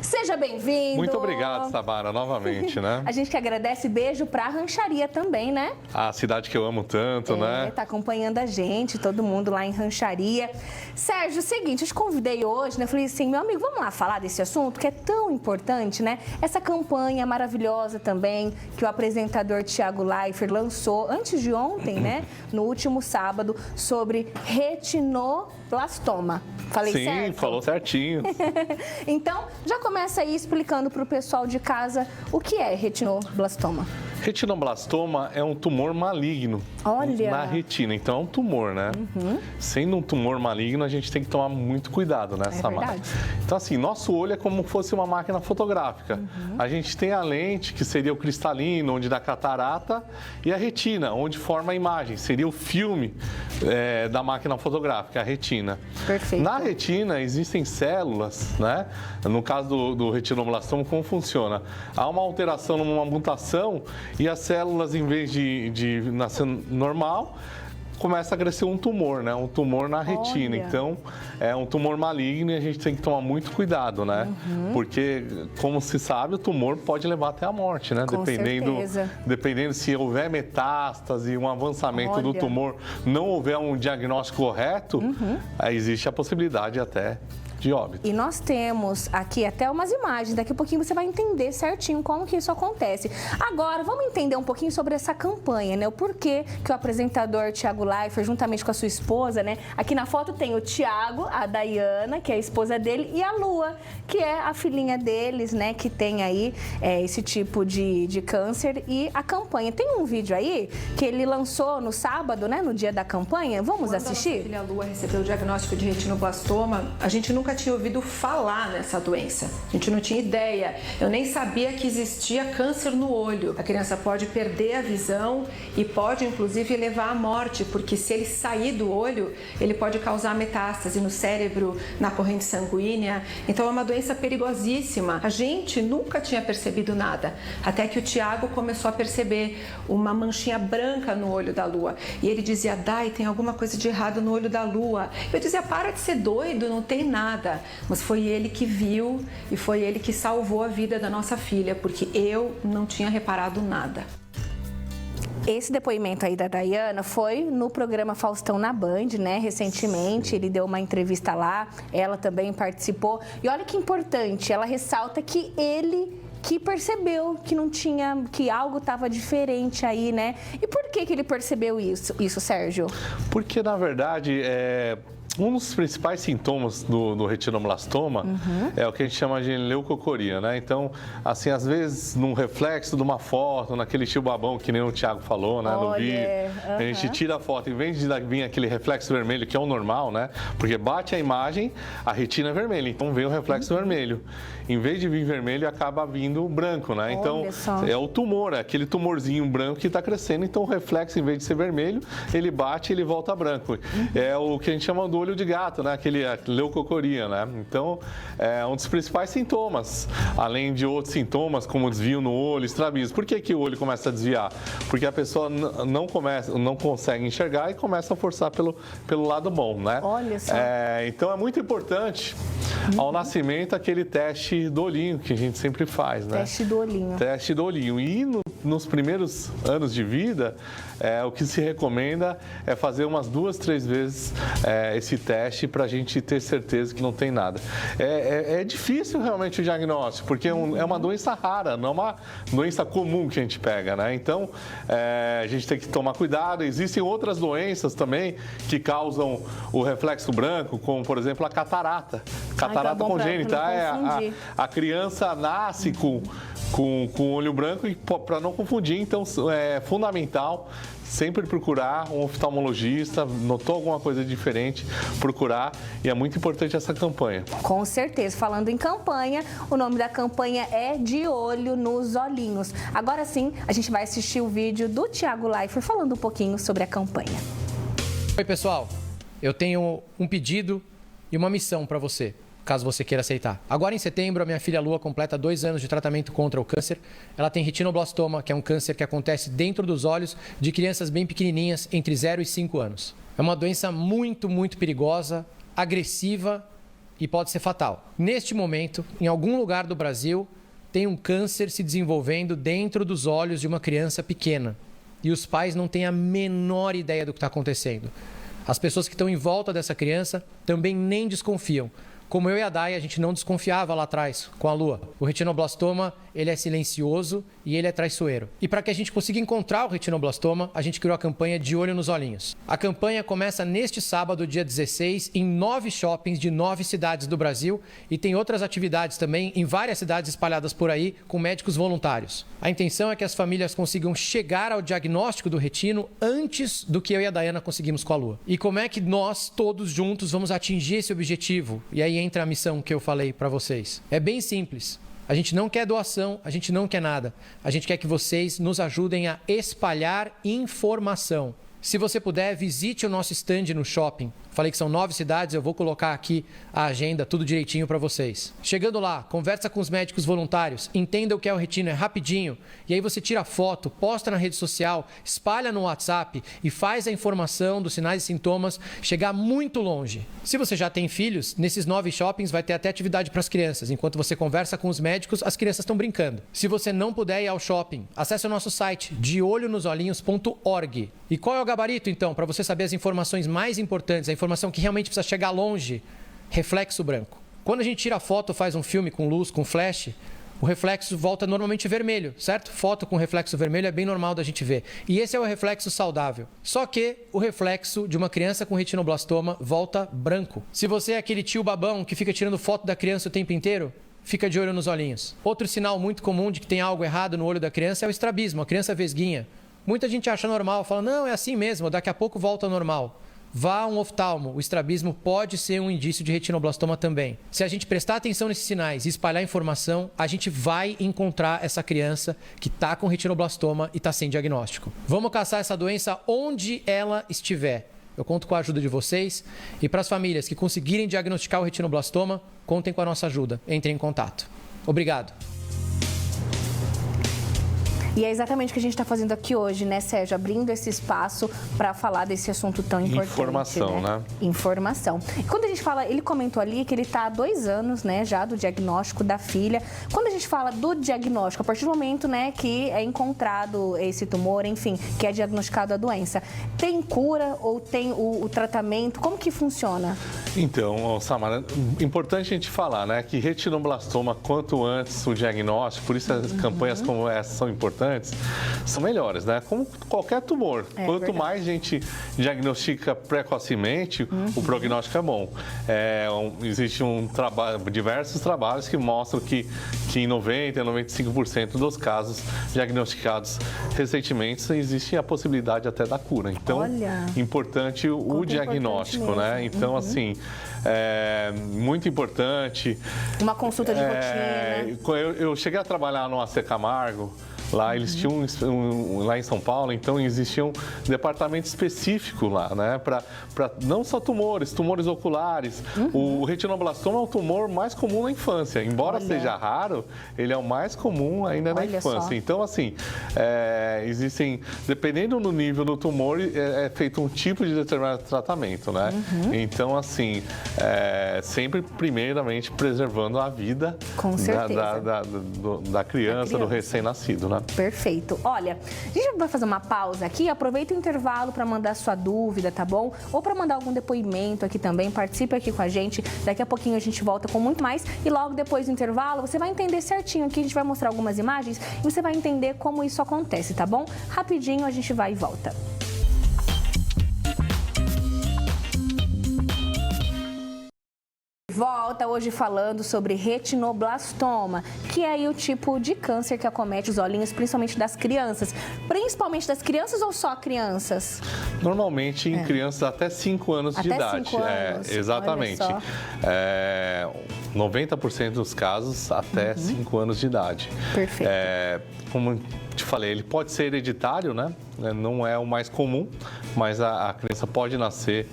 Seja bem-vindo. Muito obrigado, Samara, novamente, né? A gente que agradece, beijo pra Rancharia também, né? A cidade que eu amo tanto, né? Tá acompanhando a gente, todo mundo lá em Rancharia. Sérgio, é o seguinte, eu te convidei hoje, né? Falei assim, meu amigo, vamos lá falar desse assunto que é tão importante, né? Essa campanha maravilhosa também que o apresentador Thiago Leifert lançou antes de ontem, né? No último sábado, sobre retinoblastoma. Falei certo? Sim, falou certinho. Então, já começa aí explicando para o pessoal de casa o que é retinoblastoma. Retinoblastoma é um tumor maligno na retina, então é um tumor, né? Sendo um tumor maligno, a gente tem que tomar muito cuidado, né, Samara? Verdade. Então, assim, nosso olho é como se fosse uma máquina fotográfica. A gente tem a lente, que seria o cristalino, onde dá catarata, e a retina, onde forma a imagem, seria o filme da máquina fotográfica, a retina. Perfeito. Na retina existem células, né? No caso do retinoblastoma, como funciona? Há uma alteração, uma mutação, e as células, em vez de nascer normal, começa a crescer um tumor, né? Um tumor na retina. Olha. Então, é um tumor maligno e a gente tem que tomar muito cuidado, né? Porque, como se sabe, o tumor pode levar até a morte, né? Com certeza. Dependendo se houver metástase, um avançamento do tumor, não houver um diagnóstico correto, existe a possibilidade até de óbito. E nós temos aqui até umas imagens, daqui a pouquinho você vai entender certinho como que isso acontece. Agora, vamos entender um pouquinho sobre essa campanha, né? O porquê que o apresentador Thiago Leifert, juntamente com a sua esposa, né? Aqui na foto tem o Thiago, a Dayana, que é a esposa dele, e a Lua, que é a filhinha deles, né? Que tem aí esse tipo de câncer. E a campanha, tem um vídeo aí que ele lançou no sábado, né? No dia da campanha, vamos assistir? Quando a nossa filha Lua recebeu o diagnóstico de retinoblastoma, a gente nunca tinha ouvido falar nessa doença. A gente não tinha ideia. Eu nem sabia que existia câncer no olho. A criança pode perder a visão e pode, inclusive, levar à morte, porque se ele sair do olho, ele pode causar metástase no cérebro, na corrente sanguínea. Então, é uma doença perigosíssima. A gente nunca tinha percebido nada, até que o Thiago começou a perceber uma manchinha branca no olho da Lua. E ele dizia, Dai, tem alguma coisa de errado no olho da Lua. Eu dizia, para de ser doido, não tem nada. Mas foi ele que viu e foi ele que salvou a vida da nossa filha, porque eu não tinha reparado nada. Esse depoimento aí da Dayana foi no programa Faustão na Band, né? Recentemente, ele deu uma entrevista lá, ela também participou. E olha que importante, ela ressalta que ele que percebeu que não tinha, que algo estava diferente aí, né? E por que ele percebeu isso, Sérgio? Porque, na verdade, um dos principais sintomas do retinoblastoma é o que a gente chama de leucocoria, né? Então, assim, às vezes, num reflexo de uma foto, naquele tio babão que nem o Thiago falou, né, no vídeo, a gente tira a foto, em vez de vir aquele reflexo vermelho, que é o normal, né? Porque bate a imagem, a retina é vermelha, então vem o reflexo vermelho. Em vez de vir vermelho, acaba vindo branco, né? Então, é o tumor, é aquele tumorzinho branco que está crescendo, então o reflexo, em vez de ser vermelho, ele bate e ele volta branco. É o que a gente chama do olho de gato, né? Aquele leucocoria, né? Então, é um dos principais sintomas, além de outros sintomas, como desvio no olho, estrabismo. Por que o olho começa a desviar? Porque a pessoa não consegue enxergar e começa a forçar pelo lado bom, né? Olha só. Então, é muito importante, ao nascimento, aquele teste do olhinho, que a gente sempre faz, né? Teste do olhinho. Teste do olhinho. E nos primeiros anos de vida, o que se recomenda é fazer umas 2, 3 vezes esse teste para a gente ter certeza que não tem nada. É difícil realmente o diagnóstico, porque é uma doença rara, não é uma doença comum que a gente pega, né? Então, a gente tem que tomar cuidado. Existem outras doenças também que causam o reflexo branco, como, por exemplo, a catarata. Catarata congênita. A criança nasce com o olho branco, e para não confundir, então é fundamental sempre procurar um oftalmologista, notou alguma coisa diferente, procurar, e é muito importante essa campanha. Com certeza. Falando em campanha, o nome da campanha é De Olho nos Olhinhos. Agora sim, a gente vai assistir o vídeo do Thiago Leifert falando um pouquinho sobre a campanha. Oi, pessoal. Eu tenho um pedido e uma missão para você, caso você queira aceitar. Agora, em setembro, a minha filha Lua completa 2 anos de tratamento contra o câncer. Ela tem retinoblastoma, que é um câncer que acontece dentro dos olhos de crianças bem pequenininhas, entre 0 e 5 anos. É uma doença muito, muito perigosa, agressiva e pode ser fatal. Neste momento, em algum lugar do Brasil, tem um câncer se desenvolvendo dentro dos olhos de uma criança pequena. E os pais não têm a menor ideia do que está acontecendo. As pessoas que estão em volta dessa criança também nem desconfiam. Como eu e a Day, a gente não desconfiava lá atrás, com a Lua. O retinoblastoma, ele é silencioso e ele é traiçoeiro. E para que a gente consiga encontrar o retinoblastoma, a gente criou a campanha De Olho nos Olhinhos. A campanha começa neste sábado, dia 16, em 9 shoppings de 9 cidades do Brasil e tem outras atividades também em várias cidades espalhadas por aí, com médicos voluntários. A intenção é que as famílias consigam chegar ao diagnóstico do retino antes do que eu e a Dayana conseguimos com a Lua. E como é que nós, todos juntos, vamos atingir esse objetivo? E aí entra a missão que eu falei para vocês. É bem simples. A gente não quer doação, a gente não quer nada. A gente quer que vocês nos ajudem a espalhar informação. Se você puder, visite o nosso stand no shopping. Falei que são 9 cidades, eu vou colocar aqui a agenda, tudo direitinho para vocês. Chegando lá, conversa com os médicos voluntários, entenda o que é o retino, é rapidinho. E aí você tira foto, posta na rede social, espalha no WhatsApp e faz a informação dos sinais e sintomas chegar muito longe. Se você já tem filhos, nesses 9 shoppings vai ter até atividade para as crianças. Enquanto você conversa com os médicos, as crianças estão brincando. Se você não puder ir ao shopping, acesse o nosso site, deolhonosolhinhos.org. E qual é o gabarito, então, para você saber as informações mais importantes, a informação que realmente precisa chegar longe? Reflexo branco. Quando a gente tira foto, faz um filme com luz, com flash, o reflexo volta normalmente vermelho, certo? Foto com reflexo vermelho é bem normal da gente ver. E esse é o reflexo saudável. Só que o reflexo de uma criança com retinoblastoma volta branco. Se você é aquele tio babão que fica tirando foto da criança o tempo inteiro, fica de olho nos olhinhos. Outro sinal muito comum de que tem algo errado no olho da criança é o estrabismo, a criança vesguinha. Muita gente acha normal, fala, não, é assim mesmo, daqui a pouco volta ao normal. Vá a um oftalmo, o estrabismo pode ser um indício de retinoblastoma também. Se a gente prestar atenção nesses sinais e espalhar informação, a gente vai encontrar essa criança que está com retinoblastoma e está sem diagnóstico. Vamos caçar essa doença onde ela estiver. Eu conto com a ajuda de vocês e para as famílias que conseguirem diagnosticar o retinoblastoma, contem com a nossa ajuda. Entrem em contato. Obrigado. E é exatamente o que a gente está fazendo aqui hoje, né, Sérgio? Abrindo esse espaço para falar desse assunto tão importante. Informação, né? Informação. E quando a gente fala, ele comentou ali que ele está há 2 anos, né, já do diagnóstico da filha. Quando a gente fala do diagnóstico, a partir do momento, né, que é encontrado esse tumor, enfim, que é diagnosticado a doença, tem cura ou tem o tratamento? Como que funciona? Então, Samara, importante a gente falar, né, que retinoblastoma, quanto antes o diagnóstico, por isso as campanhas como essa são importantes, são melhores, né? Como qualquer tumor. Quanto verdade. mais a gente diagnostica precocemente, o prognóstico é bom. Existe diversos trabalhos que mostram que em 90% a 95% dos casos diagnosticados recentemente existe a possibilidade até da cura. Então, importante o diagnóstico, né? Então, assim, muito importante. Uma consulta de rotina. Eu cheguei a trabalhar no AC Camargo. Lá eles tinham lá em São Paulo, então existia um departamento específico lá, né? Para não só tumores oculares. O retinoblastoma é o tumor mais comum na infância. Embora seja raro, ele é o mais comum ainda na infância. Só. Então, assim, existem, dependendo do nível do tumor, é feito um tipo de determinado tratamento, né? Então, assim, sempre primeiramente preservando a vida da criança, do recém-nascido, né? Perfeito. Olha, a gente vai fazer uma pausa aqui, aproveita o intervalo para mandar sua dúvida, tá bom? Ou para mandar algum depoimento aqui também, participe aqui com a gente. Daqui a pouquinho a gente volta com muito mais e logo depois do intervalo você vai entender certinho aqui, a gente vai mostrar algumas imagens e você vai entender como isso acontece, tá bom? Rapidinho a gente vai e volta. Volta hoje falando sobre retinoblastoma, que é aí o tipo de câncer que acomete os olhinhos, principalmente das crianças. Principalmente das crianças ou só crianças? Normalmente em crianças até 5 anos de idade. 5 anos. Exatamente. 90% dos casos até 5 anos de idade. Perfeito. Como te falei, ele pode ser hereditário, né? Não é o mais comum, mas a criança pode nascer.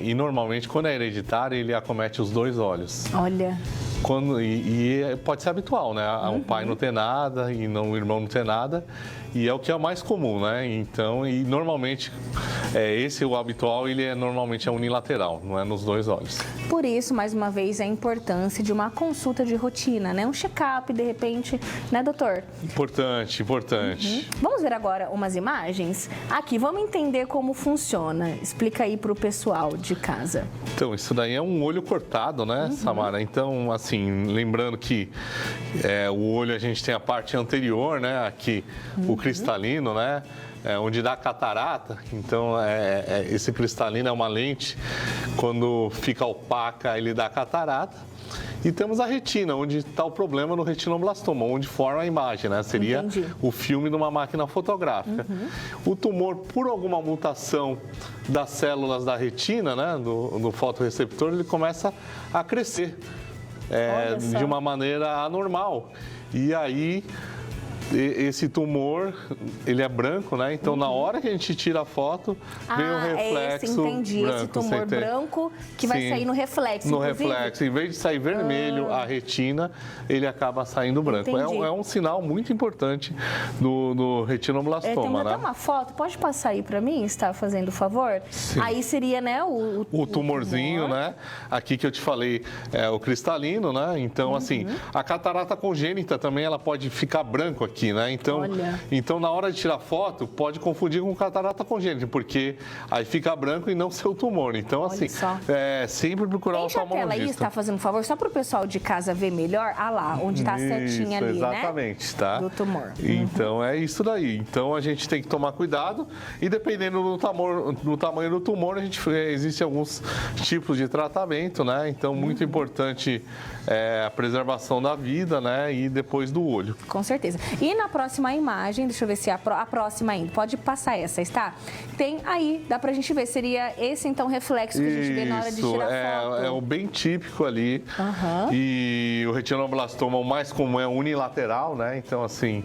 E normalmente, quando é hereditário, ele acomete os 2 olhos. Olha. E pode ser habitual, né? Um pai não ter nada e o irmão não ter nada. E é o que é mais comum, né? Então, e normalmente, esse o habitual, ele normalmente é unilateral, não é nos dois olhos. Por isso, mais uma vez, a importância de uma consulta de rotina, né? Um check-up, de repente, né, doutor? Importante. Vamos ver agora umas imagens? Aqui, vamos entender como funciona. Explica aí para o pessoal de casa. Então, isso daí é um olho cortado, né, Samara? Então, assim, lembrando que o olho a gente tem a parte anterior, né? Aqui, o cristalino, né? Onde dá catarata. Então, esse cristalino é uma lente, quando fica opaca, ele dá catarata. E temos a retina, onde está o problema no retinoblastoma, onde forma a imagem, né? Seria o filme de uma máquina fotográfica. O tumor, por alguma mutação das células da retina, né? Do fotorreceptor, ele começa a crescer de uma maneira anormal. E aí, esse tumor, ele é branco, né? Então, na hora que a gente tira a foto, vem o reflexo entendi. branco. Esse tumor branco que vai sair no reflexo, No inclusive. reflexo. Em vez de sair vermelho, a retina, ele acaba saindo branco. É um sinal muito importante do retinoblastoma, Temos né? até uma foto. Pode passar aí para mim, está fazendo o favor? Sim. Aí seria, né, o tumorzinho, tumor. né? Aqui que eu te falei é o cristalino, né? Então, assim, a catarata congênita também, ela pode ficar branco aqui, né? Então, na hora de tirar foto, pode confundir com catarata congênita, porque aí fica branco e não seu tumor. Então, assim, sempre procurar um oftalmologista. Deixa a tela aí, está fazendo um favor, só para o pessoal de casa ver melhor. Ah lá, onde está a setinha ali, exatamente, né? Tá? Do tumor. Então, é isso daí. Então, a gente tem que tomar cuidado e dependendo do tamanho do tumor, existem alguns tipos de tratamento, né? Então, muito importante a preservação da vida, né? E depois do olho. Com certeza. E na próxima imagem, deixa eu ver se a próxima ainda, pode passar essa, está? Tem aí, dá pra gente ver, seria esse então reflexo que a gente vê na hora de tirar foto. É o bem típico ali. E o retinoblastoma, o mais comum é unilateral, né? Então, assim,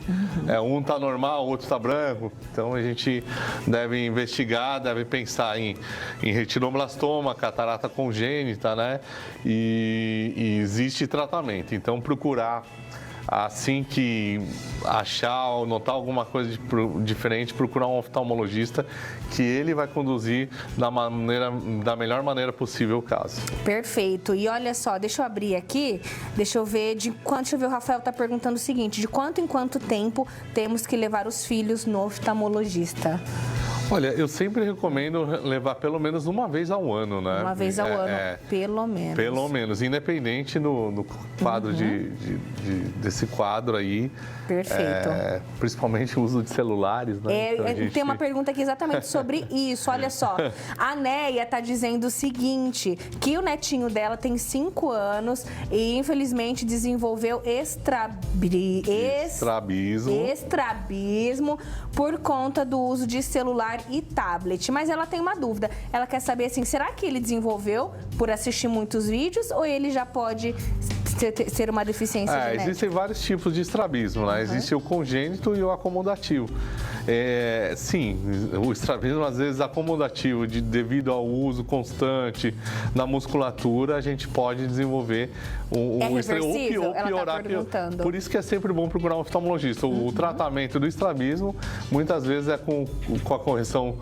um tá normal, o outro tá branco. Então, a gente deve investigar, deve pensar em retinoblastoma, catarata congênita, né? E existe tratamento. Então, procurar, assim que achar ou notar alguma coisa diferente, procurar um oftalmologista que ele vai conduzir da melhor maneira possível o caso. Perfeito. E olha só, deixa eu abrir aqui, deixa eu ver o Rafael está perguntando o seguinte, de quanto em quanto tempo temos que levar os filhos no oftalmologista? Olha, eu sempre recomendo levar pelo menos uma vez ao ano, né? Uma vez ao ano, pelo menos. Pelo menos, independente no quadro desse quadro aí. Perfeito. Principalmente o uso de celulares, né? Então, tem uma pergunta aqui exatamente sobre isso, olha só. A Neia está dizendo o seguinte, que o netinho dela tem 5 anos e infelizmente desenvolveu estrabismo por conta do uso de celular e tablet. Mas ela tem uma dúvida. Ela quer saber assim, será que ele desenvolveu por assistir muitos vídeos ou ele já pode ser uma deficiência genética? Existem vários tipos de estrabismo, né? Existe o congênito e o acomodativo. Sim, o estrabismo, às vezes, acomodativo, devido ao uso constante na musculatura, a gente pode desenvolver reversível? ou piorar. Perguntando. Por isso que é sempre bom procurar um oftalmologista. O tratamento do estrabismo, muitas vezes, é com a correção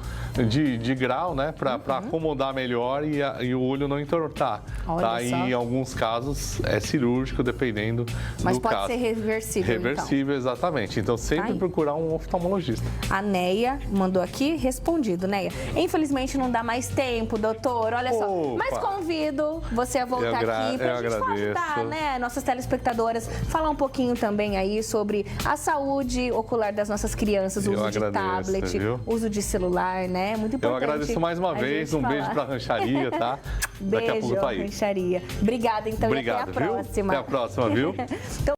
de grau, né? Para acomodar melhor e o olho não entortar. Tá? E em alguns casos é cirúrgico, dependendo do caso. Mas pode ser reversível, Reversível, então. Exatamente. Então, sempre procurar um oftalmologista. A Neia mandou aqui, respondido, Neia. Infelizmente, não dá mais tempo, doutor, olha só. Mas convido você a voltar aqui pra gente ajudar, né, nossas telespectadoras, falar um pouquinho também aí sobre a saúde ocular das nossas crianças, uso de tablet, uso de celular, né? Muito importante. Eu agradeço mais uma vez, um beijo pra Rancharia, tá? Beijo, Daqui a pouco tá aí. Rancharia. Obrigada, então, Obrigado, e até a próxima. Até a próxima, viu? Então,